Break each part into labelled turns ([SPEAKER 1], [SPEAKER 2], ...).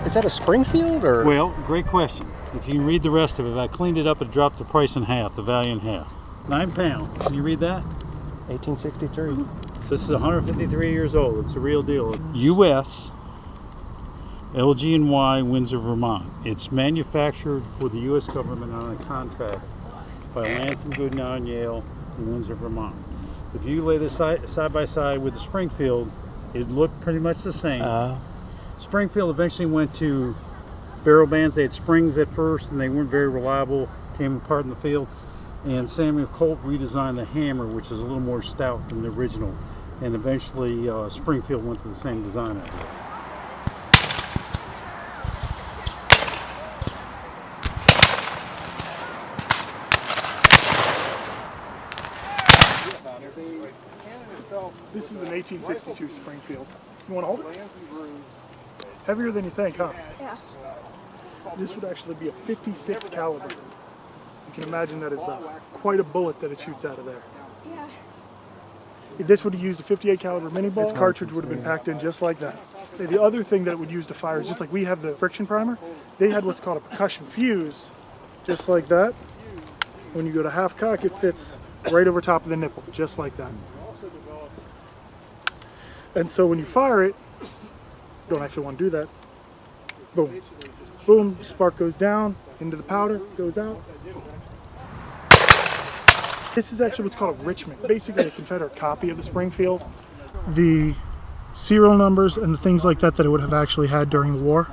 [SPEAKER 1] Is that a Springfield or?
[SPEAKER 2] Well, great question. If you can read the rest of it, I cleaned it up and dropped the price in half, the value in half. 9 pounds. Can you read that?
[SPEAKER 1] 1863.
[SPEAKER 2] So this is 153 years old. It's a real deal. U.S. LG&Y, Windsor, Vermont. It's manufactured for the U.S. government on a contract by Lansing, Goodnow, Yale, in Windsor, Vermont. If you lay this side by side with the Springfield, it looked pretty much the same. Springfield eventually went to barrel bands. They had springs at first, and they weren't very reliable, came apart in the field. And Samuel Colt redesigned the hammer, which is a little more stout than the original. And eventually, Springfield went to the same design.
[SPEAKER 3] This is an 1862 Springfield. You want to hold it? Heavier than you think, huh?
[SPEAKER 4] Yeah.
[SPEAKER 3] This would actually be a 56 caliber. You can imagine that it's quite a bullet that it shoots out of there.
[SPEAKER 4] Yeah.
[SPEAKER 3] If this would have used a 58 caliber mini ball, its cartridge would have been packed in just like that. The other thing that it would use to fire is just like we have the friction primer, they had what's called a percussion fuse, just like that. When you go to half cock, it fits right over top of the nipple, just like that. And so when you fire it, you don't actually want to do that. Boom. Boom, spark goes down, into the powder, goes out. This is actually what's called a Richmond, basically a Confederate copy of the Springfield. The serial numbers and the things like that that it would have actually had during the war.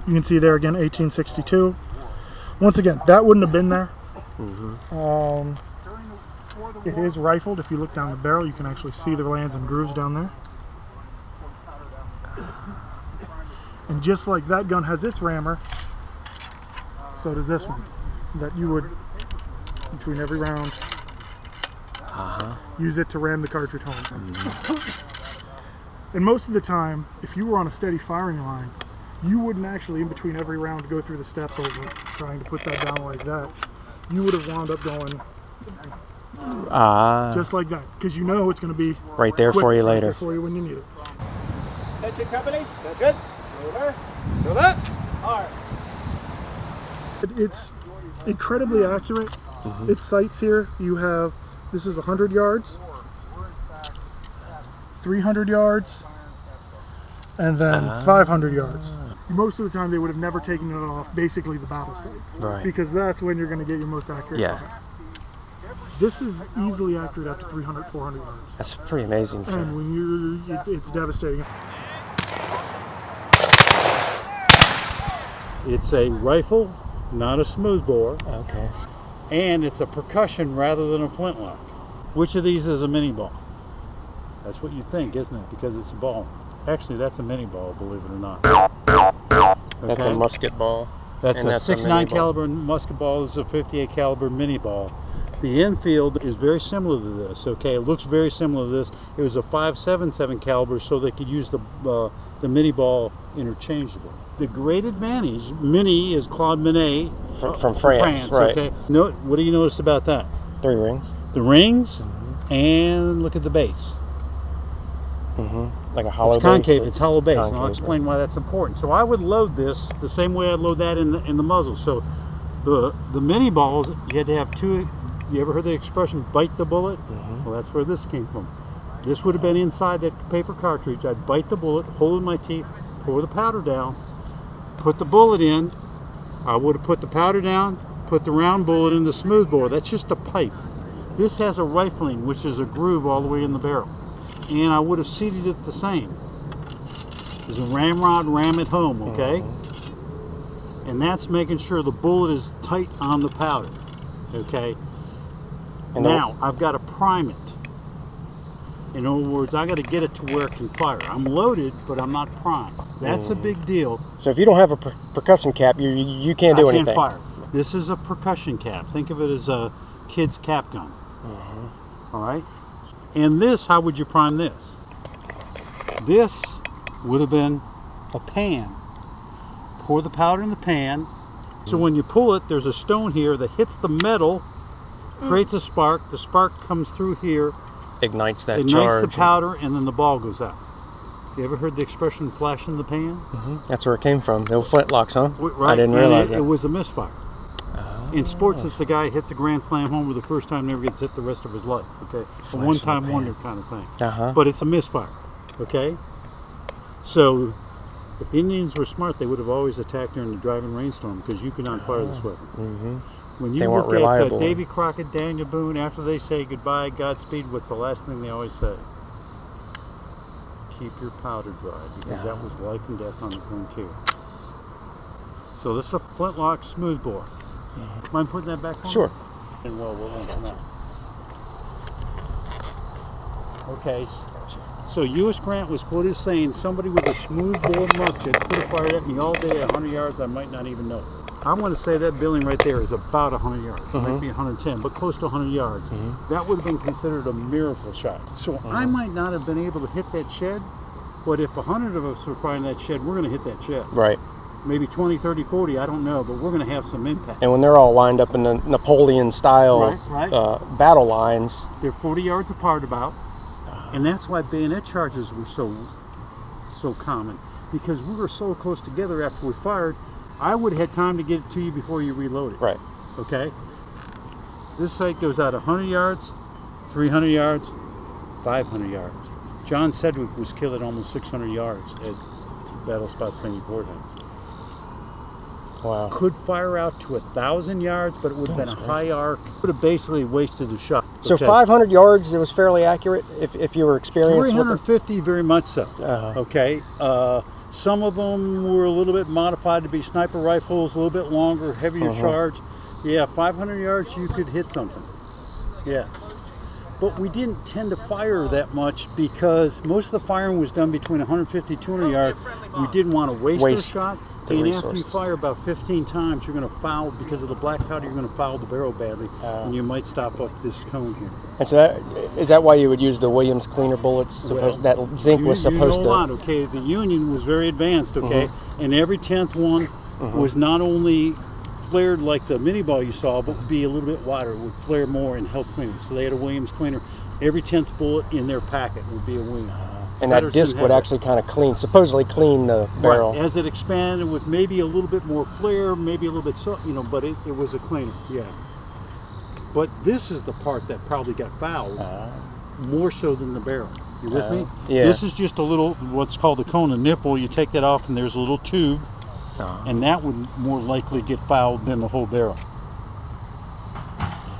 [SPEAKER 3] You can see there again, 1862. Once again, that wouldn't have been there. It is rifled. If you look down the barrel, you can actually see the lands and grooves down there. And just like that gun has its rammer, so does this one. That you would, between every round, use it to ram the cartridge home. And most of the time, if you were on a steady firing line, you wouldn't actually, in between every round, go through the step over trying to put that down like that. You would have wound up going just like that, because you know it's going to be
[SPEAKER 1] right there for you later.
[SPEAKER 3] Right there for you when you need it.
[SPEAKER 5] Attention company, that's good. Over. Go up. All right.
[SPEAKER 3] It's incredibly accurate. Its sights here, you have, this is 100 yards, 300 yards, and then 500 yards. Most of the time they would have never taken it off basically the battle sights.
[SPEAKER 1] Right.
[SPEAKER 3] Because that's when you're going to get your most accurate fire. This is easily accurate up to 300, 400 yards.
[SPEAKER 1] That's pretty amazing.
[SPEAKER 3] And when it's devastating.
[SPEAKER 2] It's a rifle, not a smoothbore.
[SPEAKER 1] Okay.
[SPEAKER 2] And it's a percussion rather than a flintlock. Which of these is a mini ball? That's what you think, isn't it? Because it's a ball. Actually, that's a mini ball, believe it or not. Okay?
[SPEAKER 1] That's a musket ball.
[SPEAKER 2] That's a 6.9 caliber musket ball. This is a 58 caliber mini ball. The Enfield is very similar to this. Okay, it looks very similar to this. It was a 5.77 caliber, so they could use the mini ball interchangeably. The great advantage, Minnie is Claude Monet
[SPEAKER 1] from France, right?
[SPEAKER 2] Okay. What do you notice about that?
[SPEAKER 1] 3 rings.
[SPEAKER 2] The rings, and look at the base.
[SPEAKER 1] Like a hollow
[SPEAKER 2] it's concave,
[SPEAKER 1] base.
[SPEAKER 2] it's hollow base, and I'll
[SPEAKER 1] Concave,
[SPEAKER 2] explain why that's important. So I would load this the same way I'd load that in the muzzle. So the mini balls, you had to have two. You ever heard the expression bite the bullet? Well, that's where this came from. This would have been inside that paper cartridge. I'd bite the bullet, hold it in my teeth, pour the powder down, put the bullet in. I would have put the powder down, put the round bullet in the smoothbore. That's just a pipe. This has a rifling, which is a groove all the way in the barrel. And I would have seated it the same. There's a ramrod, ram it home, okay? And that's making sure the bullet is tight on the powder, okay? And now, I've got to prime it. In other words, I got to get it to where it can fire. I'm loaded, but I'm not primed. That's a big deal.
[SPEAKER 1] So if you don't have a percussion cap, you can't do anything.
[SPEAKER 2] I can't fire. This is a percussion cap. Think of it as a kid's cap gun. All right? And this, how would you prime this? This would have been a pan. Pour the powder in the pan. So when you pull it, there's a stone here that hits the metal, creates a spark. The spark comes through here,
[SPEAKER 1] Ignites that
[SPEAKER 2] ignites
[SPEAKER 1] charge.
[SPEAKER 2] the powder, and then the ball goes out. You ever heard the expression "flash in the pan"?
[SPEAKER 1] That's where it came from. The old flintlocks, huh?
[SPEAKER 2] Right.
[SPEAKER 1] I didn't realize
[SPEAKER 2] it.
[SPEAKER 1] that.
[SPEAKER 2] It was a misfire. In sports, it's the guy who hits a grand slam homer the first time, never gets hit the rest of his life. Okay, a one-time wonder kind of thing. But it's a misfire. Okay, so if the Indians were smart, they would have always attacked during the driving rainstorm because you could not fire this weapon. When you look at Davy Crockett, Daniel Boone, after they say goodbye, Godspeed, what's the last thing they always say? Keep your powder dry, because that was life and death on the frontier. So this is a flintlock smoothbore. Mind putting that back on?
[SPEAKER 1] Sure.
[SPEAKER 2] And we'll answer that. Okay, so U.S. Grant was quoted as saying, somebody with a smoothbore musket could have fired at me all day at 100 yards, I might not even know. I'm going to say that building right there is about 100 yards. It might be 110, but close to 100 yards. That would have been considered a miracle shot. So I might not have been able to hit that shed, but if 100 of us were firing that shed, we're going to hit that shed.
[SPEAKER 1] Right.
[SPEAKER 2] Maybe 20, 30, 40, I don't know, but we're going to have some impact.
[SPEAKER 1] And when they're all lined up in the Napoleon-style battle lines,
[SPEAKER 2] they're 40 yards apart about, and that's why bayonet charges were so common, because we were so close together after we fired. I would have had time to get it to you before you reload it.
[SPEAKER 1] Right.
[SPEAKER 2] Okay? This sight goes out 100 yards, 300 yards, 500 yards. John Sedgwick was killed at almost 600 yards at Battle Spot Springfield Courthouse.
[SPEAKER 1] Wow.
[SPEAKER 2] Could fire out to 1,000 yards, but it would have been a high arc. Would have basically wasted the shot.
[SPEAKER 1] So 500 yards, it was fairly accurate if you were experienced
[SPEAKER 2] 350, very much so.
[SPEAKER 1] Uh-huh.
[SPEAKER 2] Okay. Some of them were a little bit modified to be sniper rifles, a little bit longer, heavier charge. Yeah, 500 yards, you could hit something. Yeah. But we didn't tend to fire that much because most of the firing was done between 150 and 200 yards. We didn't want to waste the shot. And after you fire about 15 times, you're going to foul, because of the black powder, you're going to foul the barrel badly, and you might stop up this cone here.
[SPEAKER 1] And so is that why you would use the Williams cleaner bullets? That zinc was supposed to...
[SPEAKER 2] You know a lot, okay? The Union was very advanced, okay? And every 10th one was not only flared like the mini ball you saw, but would be a little bit wider. It would flare more and help clean it. So they had a Williams cleaner. Every 10th bullet in their packet would be a Williams.
[SPEAKER 1] And that disc would actually kind of supposedly clean the barrel.
[SPEAKER 2] Right. As it expanded with maybe a little bit more flare, maybe a little bit, but it was a cleaner, yeah. But this is the part that probably got fouled more so than the barrel. You with me?
[SPEAKER 1] Yeah.
[SPEAKER 2] This is just a little, what's called the cone, a nipple. You take that off and there's a little tube, and that would more likely get fouled than the whole barrel.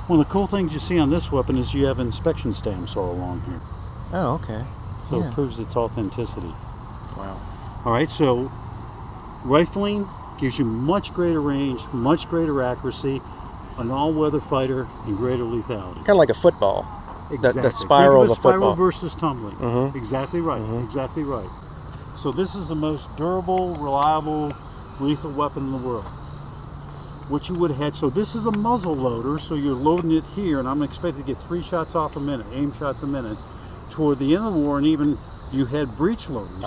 [SPEAKER 2] One of the cool things you see on this weapon is you have inspection stamps all along here.
[SPEAKER 1] Oh, okay.
[SPEAKER 2] So it proves its authenticity.
[SPEAKER 1] Wow.
[SPEAKER 2] All right, so rifling gives you much greater range, much greater accuracy, an all-weather fighter, and greater lethality.
[SPEAKER 1] Kind of like a football.
[SPEAKER 2] Exactly.
[SPEAKER 1] The spiral of a
[SPEAKER 2] spiral
[SPEAKER 1] football.
[SPEAKER 2] versus tumbling. Exactly right. Exactly right. So this is the most durable, reliable, lethal weapon in the world. What you would have had, so this is a muzzle loader, so you're loading it here, and I'm expected to get 3 shots off a minute, aim shots a minute. Toward the end of the war, and even you had breech loaders.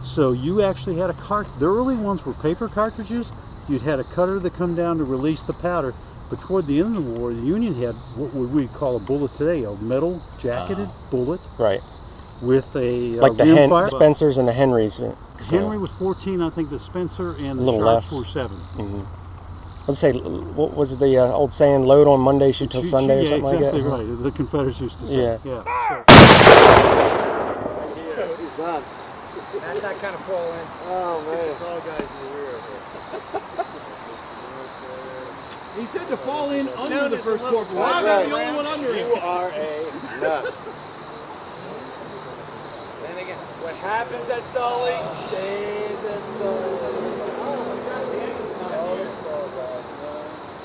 [SPEAKER 2] So you actually had a cartridge. The early ones were paper cartridges. You'd had a cutter that come down to release the powder. But toward the end of the war, the Union had what would we call a bullet today, a metal jacketed bullet.
[SPEAKER 1] Right.
[SPEAKER 2] With a
[SPEAKER 1] like the Spencers and the Henrys.
[SPEAKER 2] Henry was 14, I think the Spencer and the shots were 7.
[SPEAKER 1] Let's say, what was the old saying, load on Monday, shoot till Sunday, or something like that?
[SPEAKER 2] Exactly right. The Confederates used to say.
[SPEAKER 1] Yeah.
[SPEAKER 5] He's done. That's not kind of fall in. Oh, man. It's all guys in the rear. He said to fall in under the first corporal. I'm the only one under it. You are a nut. Then again, what happens at Sully stays at Sully.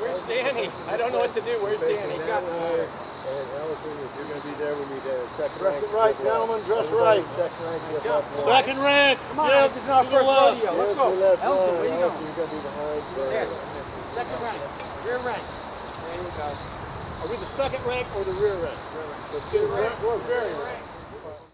[SPEAKER 5] Where's Danny? I don't know what to do. Where's Danny? Got me. And Allison, if you're going to be there, we need a second rank. Dress right, gentlemen. Dress right. Second rank. Come on, this is our first rodeo. Let's go. Allison, where you going? You're going to be behind. Second rank. Rear rank. There you go. Are we the second rank or the rear rank? We're very rank.